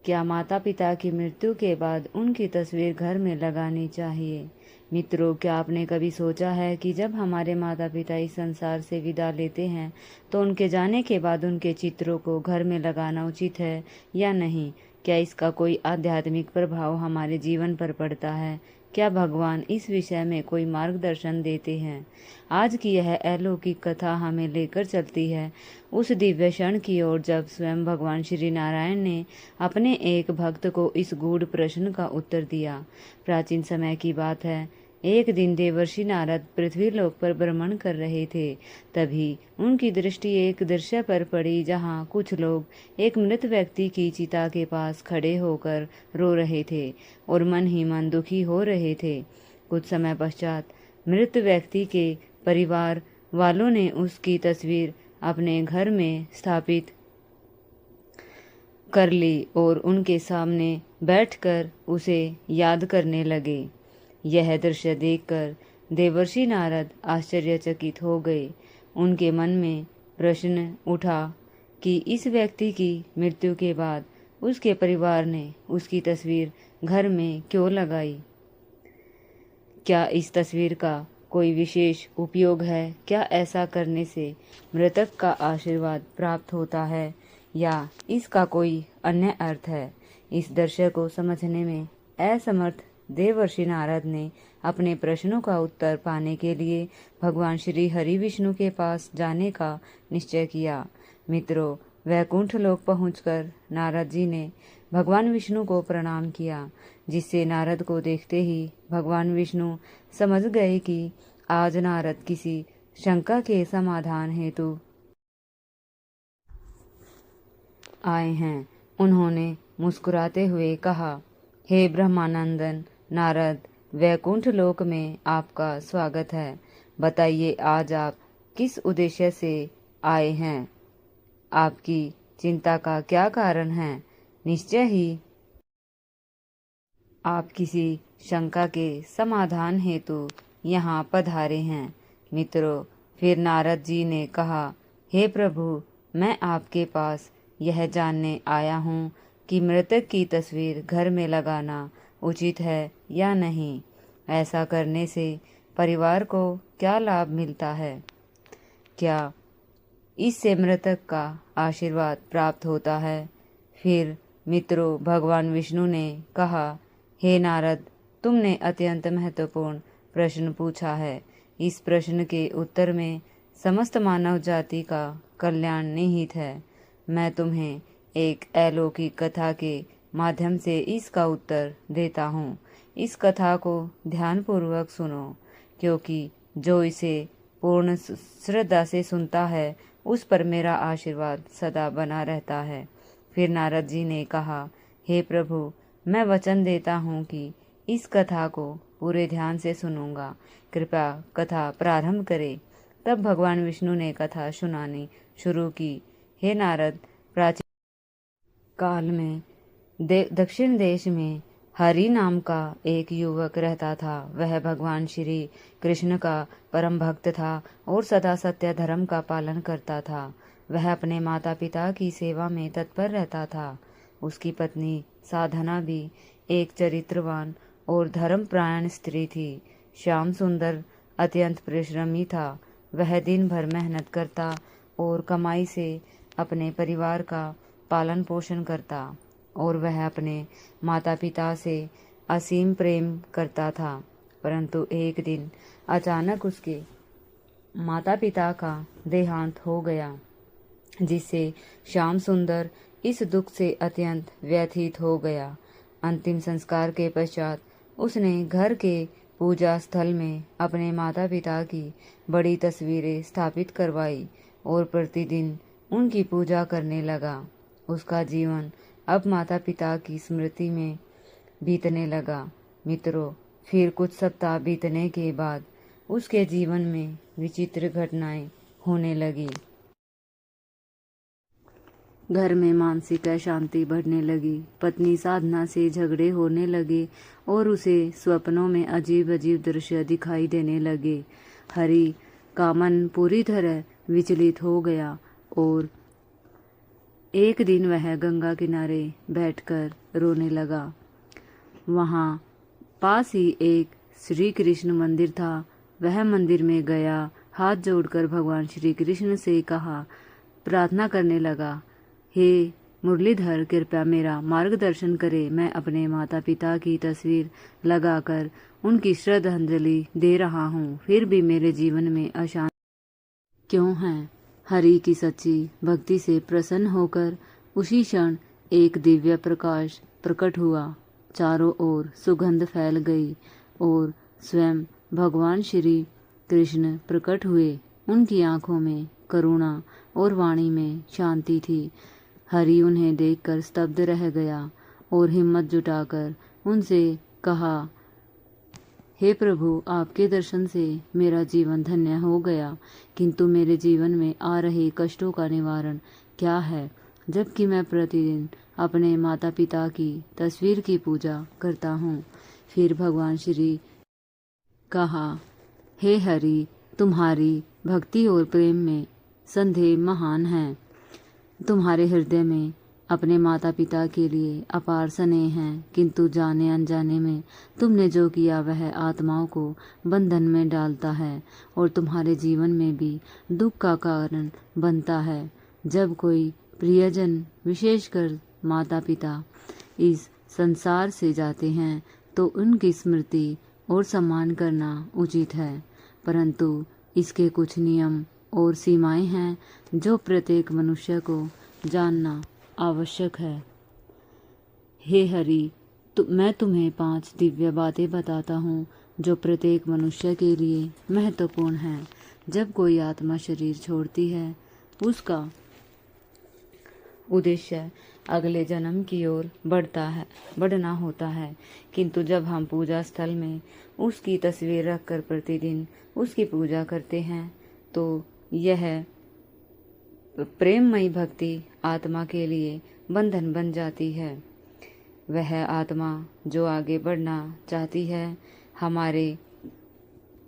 क्या माता पिता की मृत्यु के बाद उनकी तस्वीर घर में लगानी चाहिए? मित्रों, क्या आपने कभी सोचा है कि जब हमारे माता पिता इस संसार से विदा लेते हैं तो उनके जाने के बाद उनके चित्रों को घर में लगाना उचित है या नहीं? क्या इसका कोई आध्यात्मिक प्रभाव हमारे जीवन पर पड़ता है? क्या भगवान इस विषय में कोई मार्गदर्शन देते हैं? आज की यह अलौकिक कथा हमें लेकर चलती है उस दिव्य क्षण की ओर जब स्वयं भगवान श्री नारायण ने अपने एक भक्त को इस गूढ़ प्रश्न का उत्तर दिया। प्राचीन समय की बात है। एक दिन देवर्षि नारद पृथ्वी-लोक पर भ्रमण कर रहे थे। तभी उनकी दृष्टि एक दृश्य पर पड़ी जहाँ कुछ लोग एक मृत व्यक्ति की चिता के पास खड़े होकर रो रहे थे और मन ही मन दुखी हो रहे थे। कुछ समय पश्चात मृत व्यक्ति के परिवार वालों ने उसकी तस्वीर अपने घर में स्थापित कर ली और उनके सामने बैठकर उसे याद करने लगे। यह दृश्य देखकर देवर्षि नारद आश्चर्यचकित हो गए। उनके मन में प्रश्न उठा कि इस व्यक्ति की मृत्यु के बाद उसके परिवार ने उसकी तस्वीर घर में क्यों लगाई? क्या इस तस्वीर का कोई विशेष उपयोग है? क्या ऐसा करने से मृतक का आशीर्वाद प्राप्त होता है या इसका कोई अन्य अर्थ है? इस दृश्य को समझने में असमर्थ देवर्षि नारद ने अपने प्रश्नों का उत्तर पाने के लिए भगवान श्री हरि विष्णु के पास जाने का निश्चय किया। मित्रों, वैकुंठ लोक पहुंचकर नारद जी ने भगवान विष्णु को प्रणाम किया, जिससे नारद को देखते ही भगवान विष्णु समझ गए कि आज नारद किसी शंका के समाधान हेतु आए हैं। उन्होंने मुस्कुराते हुए कहा, हे ब्रह्मानंदन नारद, वैकुंठ लोक में आपका स्वागत है। बताइए, आज आप किस उद्देश्य से आए हैं? आपकी चिंता का क्या कारण है? निश्चय ही आप किसी शंका के समाधान हेतु यहाँ पधारे हैं। मित्रों, फिर नारद जी ने कहा, हे प्रभु, मैं आपके पास यह जानने आया हूँ कि मृतक की तस्वीर घर में लगाना उचित है या नहीं। ऐसा करने से परिवार को क्या लाभ मिलता है? क्या इससे मृतक का आशीर्वाद प्राप्त होता है? फिर मित्रों, भगवान विष्णु ने कहा, हे नारद, तुमने अत्यंत महत्वपूर्ण प्रश्न पूछा है। इस प्रश्न के उत्तर में समस्त मानव जाति का कल्याण निहित है। मैं तुम्हें एक अलौकिक कथा के माध्यम से इसका उत्तर देता हूँ। इस कथा को ध्यानपूर्वक सुनो, क्योंकि जो इसे पूर्ण श्रद्धा से सुनता है उस पर मेरा आशीर्वाद सदा बना रहता है। फिर नारद जी ने कहा, हे प्रभु, मैं वचन देता हूँ कि इस कथा को पूरे ध्यान से सुनूंगा। कृपया कथा प्रारंभ करें। तब भगवान विष्णु ने कथा सुनानी शुरू की। हे नारद, प्राचीन काल में दक्षिण देश में हरि नाम का एक युवक रहता था। वह भगवान श्री कृष्ण का परम भक्त था और सदा सत्य धर्म का पालन करता था। वह अपने माता पिता की सेवा में तत्पर रहता था। उसकी पत्नी साधना भी एक चरित्रवान और धर्मपरायण स्त्री थी। श्याम सुंदर अत्यंत परिश्रमी था। वह दिन भर मेहनत करता और कमाई से अपने परिवार का पालन पोषण करता और वह अपने माता पिता से असीम प्रेम करता था। परंतु एक दिन अचानक उसके माता पिता का देहांत हो गया, जिससे श्याम सुंदर इस दुख से अत्यंत व्यथित हो गया। अंतिम संस्कार के पश्चात उसने घर के पूजा स्थल में अपने माता पिता की बड़ी तस्वीरें स्थापित करवाई और प्रतिदिन उनकी पूजा करने लगा। उसका जीवन अब माता पिता की स्मृति में बीतने लगा। मित्रों, फिर कुछ सप्ताह बीतने के बाद उसके जीवन में विचित्र घटनाएं होने लगी। घर में मानसिक अशांति बढ़ने लगी। पत्नी साधना से झगड़े होने लगे और उसे स्वप्नों में अजीब अजीब दृश्य दिखाई देने लगे। हरि का मन पूरी तरह विचलित हो गया और एक दिन वह गंगा किनारे बैठकर रोने लगा। वहाँ पास ही एक श्री कृष्ण मंदिर था। वह मंदिर में गया, हाथ जोड़कर भगवान श्री कृष्ण से कहा, प्रार्थना करने लगा, हे मुरलीधर, कृपया मेरा मार्गदर्शन करे। मैं अपने माता पिता की तस्वीर लगाकर उनकी श्रद्धांजलि दे रहा हूँ, फिर भी मेरे जीवन में अशांति क्यों है? हरि की सच्ची भक्ति से प्रसन्न होकर उसी क्षण एक दिव्य प्रकाश प्रकट हुआ। चारों ओर सुगंध फैल गई और स्वयं भगवान श्री कृष्ण प्रकट हुए। उनकी आंखों में करुणा और वाणी में शांति थी। हरि उन्हें देखकर स्तब्ध रह गया और हिम्मत जुटाकर उनसे कहा, हे प्रभु, आपके दर्शन से मेरा जीवन धन्य हो गया, किंतु मेरे जीवन में आ रहे कष्टों का निवारण क्या है, जबकि मैं प्रतिदिन अपने माता पिता की तस्वीर की पूजा करता हूँ। फिर भगवान श्री कहा, हे हरि, तुम्हारी भक्ति और प्रेम में संदेह महान है। तुम्हारे हृदय में अपने माता पिता के लिए अपार स्नेह है, किंतु जाने अनजाने में तुमने जो किया वह आत्माओं को बंधन में डालता है और तुम्हारे जीवन में भी दुख का कारण बनता है। जब कोई प्रियजन, विशेषकर माता पिता, इस संसार से जाते हैं तो उनकी स्मृति और सम्मान करना उचित है, परंतु इसके कुछ नियम और सीमाएं हैं जो प्रत्येक मनुष्य को जानना आवश्यक है। हे हरि, मैं तुम्हें 5 दिव्य बातें बताता हूँ जो प्रत्येक मनुष्य के लिए महत्वपूर्ण हैं। जब कोई आत्मा शरीर छोड़ती है, उसका उद्देश्य अगले जन्म की ओर बढ़ना होता है, किंतु जब हम पूजा स्थल में उसकी तस्वीर रखकर प्रतिदिन उसकी पूजा करते हैं तो यह प्रेममयी भक्ति आत्मा के लिए बंधन बन जाती है। वह आत्मा जो आगे बढ़ना चाहती है, हमारे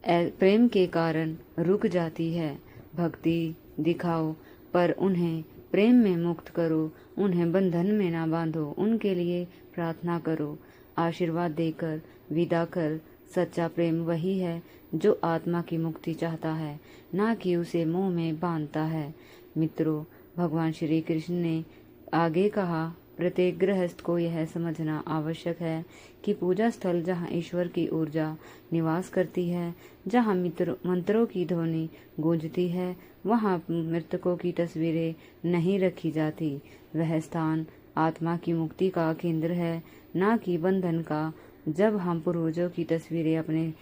प्रेम के कारण रुक जाती है। भक्ति दिखाओ, पर उन्हें प्रेम में मुक्त करो, उन्हें बंधन में ना बांधो, उनके लिए प्रार्थना करो, आशीर्वाद देकर विदा कर। सच्चा प्रेम वही है जो आत्मा की मुक्ति चाहता है, ना कि उसे मोह में बांधता है। मित्रों, भगवान श्री कृष्ण ने आगे कहा, प्रत्येक गृहस्थ को यह समझना आवश्यक है कि पूजा स्थल जहाँ ईश्वर की ऊर्जा निवास करती है, जहाँ मंत्रों की ध्वनि गूंजती है, वहाँ मृतकों की तस्वीरें नहीं रखी जाती। वह स्थान आत्मा की मुक्ति का केंद्र है, ना कि बंधन का। जब हम पूर्वजों की तस्वीरें अपने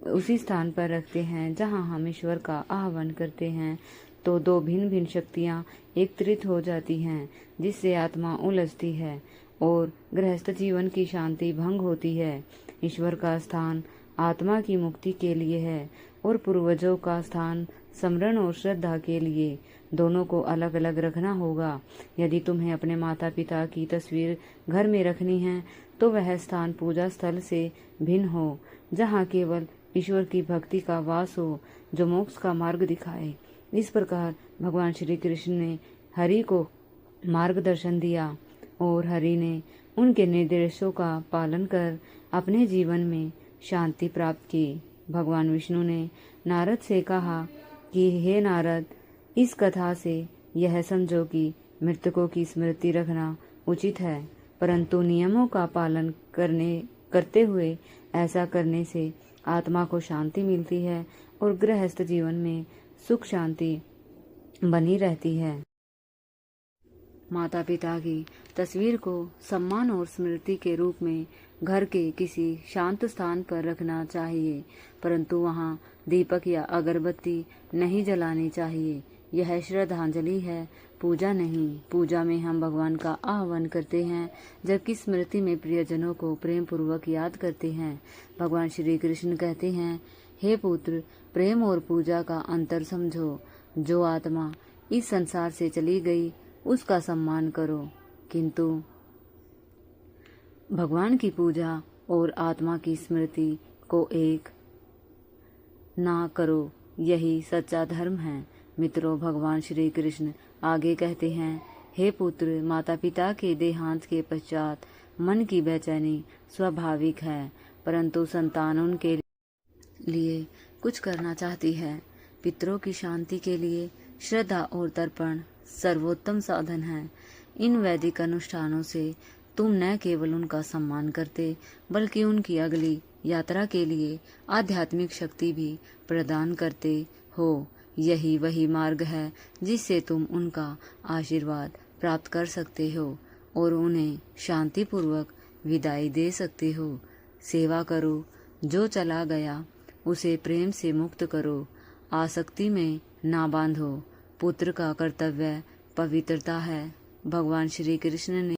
उसी स्थान पर रखते हैं जहाँ हम ईश्वर का आह्वान करते हैं, तो 2 भिन्न भिन्न शक्तियाँ एकत्रित हो जाती हैं, जिससे आत्मा उलझती है और गृहस्थ जीवन की शांति भंग होती है। ईश्वर का स्थान आत्मा की मुक्ति के लिए है और पूर्वजों का स्थान स्मरण और श्रद्धा के लिए। दोनों को अलग अलग रखना होगा। यदि तुम्हें अपने माता पिता की तस्वीर घर में रखनी है तो वह स्थान पूजा स्थल से भिन्न हो, जहाँ केवल ईश्वर की भक्ति का वास हो, जो मोक्ष का मार्ग दिखाए। इस प्रकार भगवान श्री कृष्ण ने हरि को मार्गदर्शन दिया और हरि ने उनके निर्देशों का पालन कर अपने जीवन में शांति प्राप्त की। भगवान विष्णु ने नारद से कहा कि हे नारद, इस कथा से यह समझो कि मृतकों की स्मृति रखना उचित है, परंतु नियमों का पालन करते हुए ऐसा करने से आत्मा को शांति मिलती है और गृहस्थ जीवन में सुख शांति बनी रहती है। माता पिता की तस्वीर को सम्मान और स्मृति के रूप में घर के किसी शांत स्थान पर रखना चाहिए, परंतु वहां दीपक या अगरबत्ती नहीं जलानी चाहिए। यह श्रद्धांजलि है, पूजा नहीं। पूजा में हम भगवान का आह्वान करते हैं, जबकि स्मृति में प्रियजनों को प्रेम पूर्वक याद करते हैं। भगवान श्री कृष्ण कहते हैं, हे पुत्र, प्रेम और पूजा का अंतर समझो। जो आत्मा इस संसार से चली गई उसका सम्मान करो, किंतु भगवान की पूजा और आत्मा की स्मृति को एक ना करो। यही सच्चा धर्म है। मित्रों, भगवान श्री कृष्ण आगे कहते हैं, हे पुत्र, माता पिता के देहांत के पश्चात मन की बेचैनी स्वाभाविक है, परंतु संतान उनके लिए कुछ करना चाहती है। पितरों की शांति के लिए श्रद्धा और तर्पण सर्वोत्तम साधन है। इन वैदिक अनुष्ठानों से तुम न केवल उनका सम्मान करते, बल्कि उनकी अगली यात्रा के लिए आध्यात्मिक शक्ति भी प्रदान करते हो। यही वही मार्ग है जिससे तुम उनका आशीर्वाद प्राप्त कर सकते हो और उन्हें शांतिपूर्वक विदाई दे सकते हो। सेवा करो, जो चला गया उसे प्रेम से मुक्त करो, आसक्ति में ना बांधो। पुत्र का कर्तव्य पवित्रता है। भगवान श्री कृष्ण ने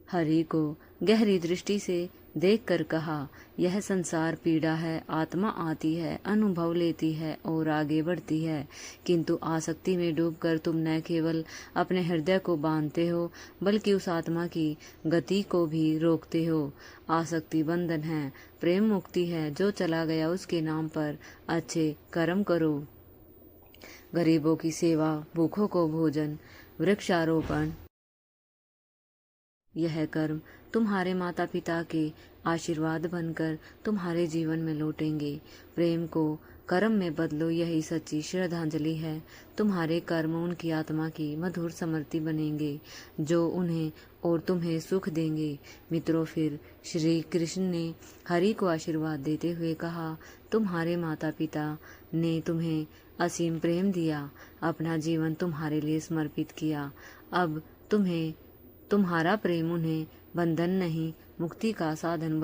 हरि को गहरी दृष्टि से देखकर कहा, यह संसार पीड़ा है। आत्मा आती है, अनुभव लेती है और आगे बढ़ती है, किंतु आसक्ति में डूबकर तुम न केवल अपने हृदय को बांधते हो, बल्कि उस आत्मा की गति को भी रोकते हो। आसक्ति बंधन है, प्रेम मुक्ति है। जो चला गया उसके नाम पर अच्छे कर्म करो। गरीबों की सेवा, भूखों को भोजन, वृक्षारोपण, यह कर्म तुम्हारे माता पिता के आशीर्वाद बनकर तुम्हारे जीवन में लौटेंगे। प्रेम को कर्म में बदलो, यही सच्ची श्रद्धांजलि है। तुम्हारे कर्म उनकी आत्मा की मधुर स्मृति बनेंगे, जो उन्हें और तुम्हें सुख देंगे। मित्रों, फिर श्री कृष्ण ने हरि को आशीर्वाद देते हुए कहा, तुम्हारे माता पिता ने तुम्हें असीम प्रेम दिया, अपना जीवन तुम्हारे लिए समर्पित किया। अब तुम्हारा प्रेम उन्हें बंधन नहीं, मुक्ति का साधन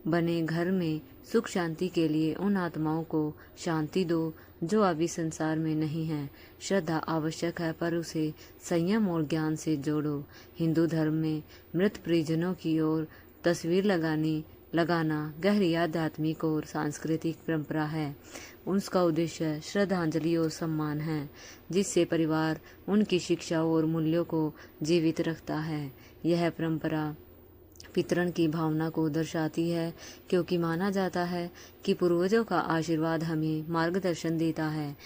बने घर में सुख शांति के लिए उन आत्माओं को शांति दो जो अभी संसार में नहीं है। श्रद्धा आवश्यक है, पर उसे संयम और ज्ञान से जोड़ो। हिंदू धर्म में मृत परिजनों की ओर तस्वीर लगाना गहरी आध्यात्मिक और सांस्कृतिक परंपरा है। उसका उद्देश्य श्रद्धांजलि और सम्मान है, जिससे परिवार उनकी शिक्षा और मूल्यों को जीवित रखता है। यह परंपरा पितरन की भावना को दर्शाती है, क्योंकि माना जाता है कि पूर्वजों का आशीर्वाद हमें मार्गदर्शन देता है।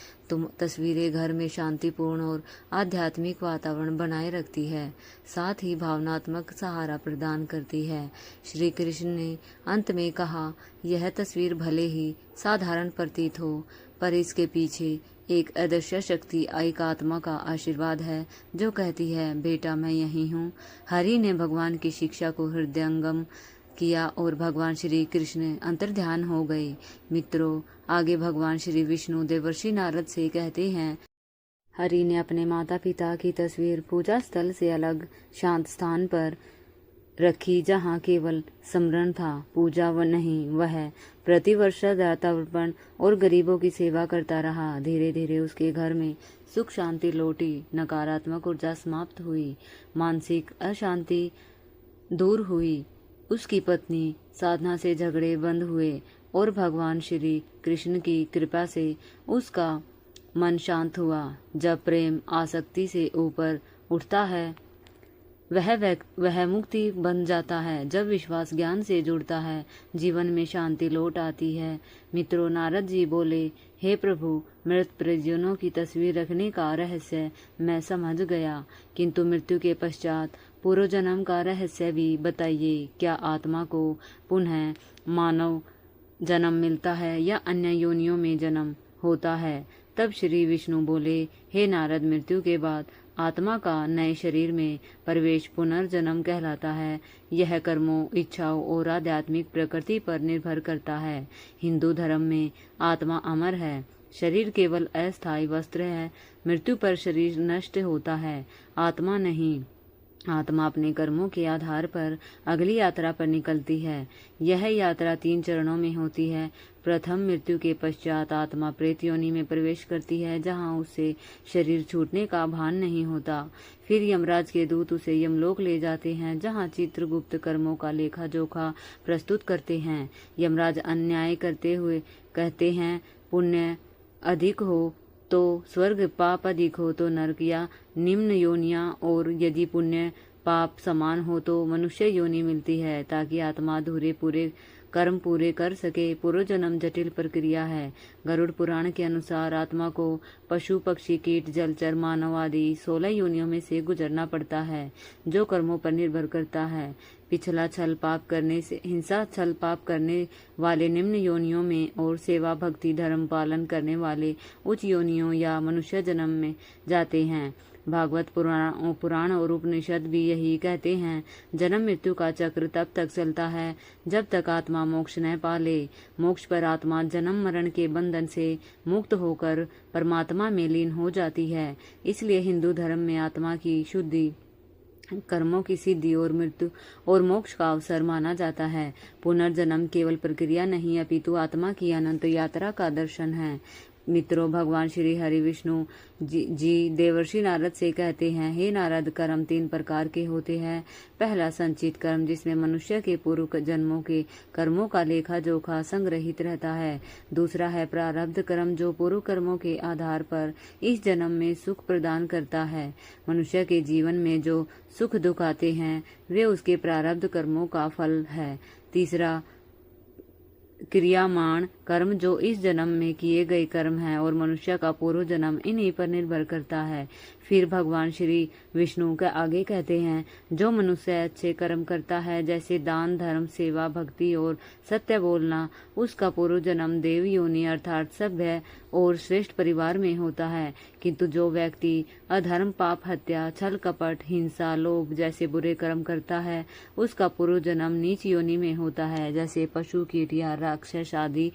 तस्वीरें घर में शांतिपूर्ण और आध्यात्मिक वातावरण बनाए रखती है, साथ ही भावनात्मक सहारा प्रदान करती है। श्री कृष्ण ने अंत में कहा, यह तस्वीर भले ही साधारण प्रतीत हो, पर इसके पीछे एक अदृश्य शक्ति, एक आत्मा का आशीर्वाद है, जो कहती है, बेटा मैं यही हूँ। हरि ने भगवान की शिक्षा को हृदयंगम किया और भगवान श्री कृष्ण अंतर्ध्यान हो गए। मित्रों, आगे भगवान श्री विष्णु देवर्षि नारद से कहते हैं, हरि ने अपने माता पिता की तस्वीर पूजा स्थल से अलग शांत स्थान पर रखी, जहाँ केवल स्मरण था, पूजा व नहीं। वह प्रतिवर्ष दातार्पण और गरीबों की सेवा करता रहा। धीरे धीरे उसके घर में सुख शांति लौटी, नकारात्मक ऊर्जा समाप्त हुई, मानसिक अशांति दूर हुई। उसकी पत्नी साधना से झगड़े बंद हुए और भगवान श्री कृष्ण की कृपा से उसका मन शांत हुआ। जब प्रेम आसक्ति से ऊपर उठता है, वह मुक्ति बन जाता है। जब विश्वास ज्ञान से जुड़ता है, जीवन में शांति लौट आती है। मित्रों, नारद जी बोले, हे प्रभु, मृत परिजनों की तस्वीर रखने का रहस्य मैं समझ गया, किंतु मृत्यु के पश्चात पूर्व जन्म का रहस्य भी बताइए। क्या आत्मा को पुनः मानव जन्म मिलता है या अन्य योनियों में जन्म होता है? तब श्री विष्णु बोले, हे नारद, मृत्यु के बाद आत्मा का नए शरीर में प्रवेश पुनर्जन्म कहलाता है। यह कर्मों, इच्छाओं और आध्यात्मिक प्रकृति पर निर्भर करता है। हिंदू धर्म में आत्मा अमर है, शरीर केवल अस्थायी वस्त्र है। मृत्यु पर शरीर नष्ट होता है, आत्मा नहीं। आत्मा अपने कर्मों के आधार पर अगली यात्रा पर निकलती है। यह यात्रा 3 चरणों में होती है। प्रथम, मृत्यु के पश्चात आत्मा प्रेत योनि में प्रवेश करती है, जहां उसे शरीर छूटने का भान नहीं होता। फिर यमराज के दूत उसे यमलोक ले जाते हैं, जहां चित्रगुप्त कर्मों का लेखा जोखा प्रस्तुत करते हैं। यमराज अन्याय करते हुए कहते हैं, पुण्य अधिक हो तो स्वर्ग, पाप अधिक हो तो नरक या निम्न योनियां, और यदि पुण्य पाप समान हो तो मनुष्य योनि मिलती है, ताकि आत्मा अधूरे पूरे कर्म पूरे कर सके। पूर्व जन्म जटिल प्रक्रिया है। गरुड़ पुराण के अनुसार आत्मा को पशु, पक्षी, कीट, जलचर, मानव आदि 16 योनियों में से गुजरना पड़ता है, जो कर्मों पर निर्भर करता है। पिछला छल पाप करने से हिंसा छल पाप करने वाले निम्न योनियों में और सेवा भक्ति धर्म पालन करने वाले उच्च योनियों या मनुष्य जन्म में जाते हैं। भागवत पुराण और उपनिषद भी यही कहते हैं। जन्म मृत्यु का चक्र तब तक चलता है जब तक आत्मा मोक्ष न पा ले। मोक्ष पर आत्मा जन्म मरण के बंधन से मुक्त होकर परमात्मा में लीन हो जाती है। इसलिए हिंदू धर्म में आत्मा की शुद्धि, कर्मों की सिद्धि और मृत्यु और मोक्ष का अवसर माना जाता है। पुनर्जन्म केवल प्रक्रिया नहीं अपितु आत्मा की अनंत यात्रा का दर्शन है। मित्रों, भगवान श्री हरि विष्णु जी देवर्षि नारद से कहते हैं, हे नारद, कर्म 3 प्रकार के होते हैं। पहला संचित कर्म, जिसमें मनुष्य के पूर्व जन्मों के कर्मों का लेखा जोखा संग्रहित रहता है। दूसरा है प्रारब्ध कर्म, जो पूर्व कर्मों के आधार पर इस जन्म में सुख प्रदान करता है। मनुष्य के जीवन में जो सुख दुख आते हैं वे उसके प्रारब्ध कर्मों का फल है। तीसरा क्रियामाण कर्म, जो इस जन्म में किए गए कर्म हैं और मनुष्य का पूर्व जन्म इन्हीं पर निर्भर करता है। फिर भगवान श्री विष्णु का आगे कहते हैं, जो मनुष्य अच्छे कर्म करता है, जैसे दान धर्म सेवा भक्ति और सत्य बोलना, उसका पूर्व जन्म देव योनि अर्थात सभ्य और श्रेष्ठ परिवार में होता है। किंतु जो व्यक्ति अधर्म पाप हत्या छल कपट हिंसा लोभ जैसे बुरे कर्म करता है, उसका पूर्व जन्म नीच योनि में होता है, जैसे पशु कीट या राक्षस आदि।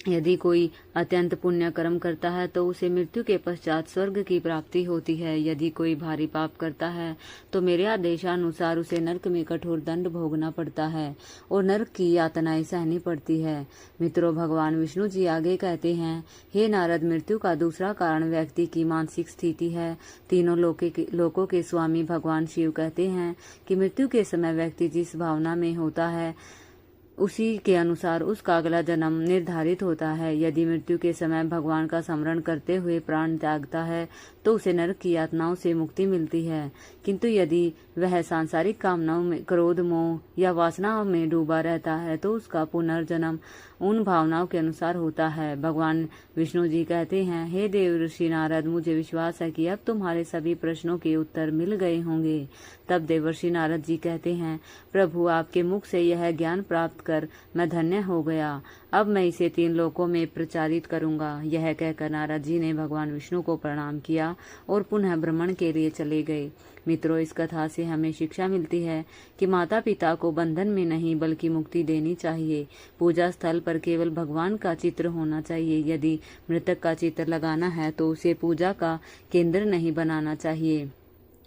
यदि कोई अत्यंत पुण्य कर्म करता है तो उसे मृत्यु के पश्चात स्वर्ग की प्राप्ति होती है। यदि कोई भारी पाप करता है तो मेरे आदेशानुसार उसे नरक में कठोर दंड भोगना पड़ता है और नरक की यातनाएं सहनी पड़ती है। मित्रों, भगवान विष्णु जी आगे कहते हैं, हे नारद, मृत्यु का दूसरा कारण व्यक्ति की मानसिक स्थिति है। तीनों लोकों के स्वामी भगवान शिव कहते हैं कि मृत्यु के समय व्यक्ति जिस भावना में होता है उसी के अनुसार उसका अगला जन्म निर्धारित होता है। यदि मृत्यु के समय भगवान का स्मरण करते हुए प्राण त्यागता है तो उसे नरक की यातनाओं से मुक्ति मिलती है। किंतु यदि वह सांसारिक कामनाओं में क्रोध मोह या वासनाओं में डूबा रहता है तो उसका पुनर्जन्म उन भावनाओं के अनुसार होता है। भगवान विष्णु जी कहते हैं, हे देव ऋषि नारद, मुझे विश्वास है कि अब तुम्हारे सभी प्रश्नों के उत्तर मिल गए होंगे। तब देवर्षि नारद जी कहते हैं, प्रभु, आपके मुख से यह ज्ञान प्राप्त कर मैं धन्य हो गया। अब मैं इसे 3 लोकों में प्रचारित करूंगा। यह कहकर नारद जी ने भगवान विष्णु को प्रणाम किया और पुनः भ्रमण के लिए चले गए। मित्रों, इस कथा से हमें शिक्षा मिलती है कि माता पिता को बंधन में नहीं बल्कि मुक्ति देनी चाहिए। पूजा स्थल पर केवल भगवान का चित्र होना चाहिए। यदि मृतक का चित्र लगाना है तो उसे पूजा का केंद्र नहीं बनाना चाहिए।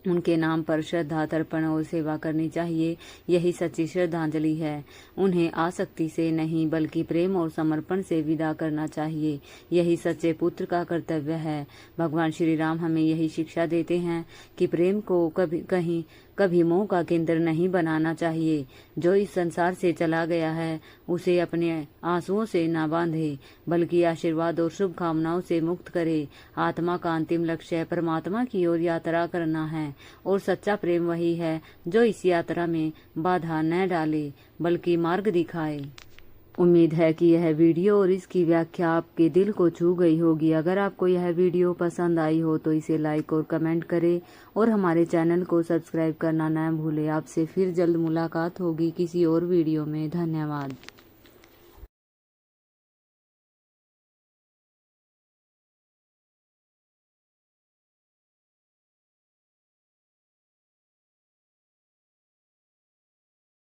उनके नाम पर श्रद्धा तर्पण और सेवा करनी चाहिए। यही सच्ची श्रद्धांजलि है। उन्हें आसक्ति से नहीं बल्कि प्रेम और समर्पण से विदा करना चाहिए। यही सच्चे पुत्र का कर्तव्य है। भगवान श्री राम हमें यही शिक्षा देते हैं कि प्रेम को कभी मोह का केंद्र नहीं बनाना चाहिए। जो इस संसार से चला गया है उसे अपने आंसुओं से न बांधे बल्कि आशीर्वाद और शुभकामनाओं से मुक्त करे। आत्मा का अंतिम लक्ष्य परमात्मा की ओर यात्रा करना है और सच्चा प्रेम वही है जो इस यात्रा में बाधा न डाले बल्कि मार्ग दिखाए। उम्मीद है कि यह वीडियो और इसकी व्याख्या आपके दिल को छू गई होगी। अगर आपको यह वीडियो पसंद आई हो तो इसे लाइक और कमेंट करें और हमारे चैनल को सब्सक्राइब करना न भूलें। आपसे फिर जल्द मुलाकात होगी किसी और वीडियो में। धन्यवाद।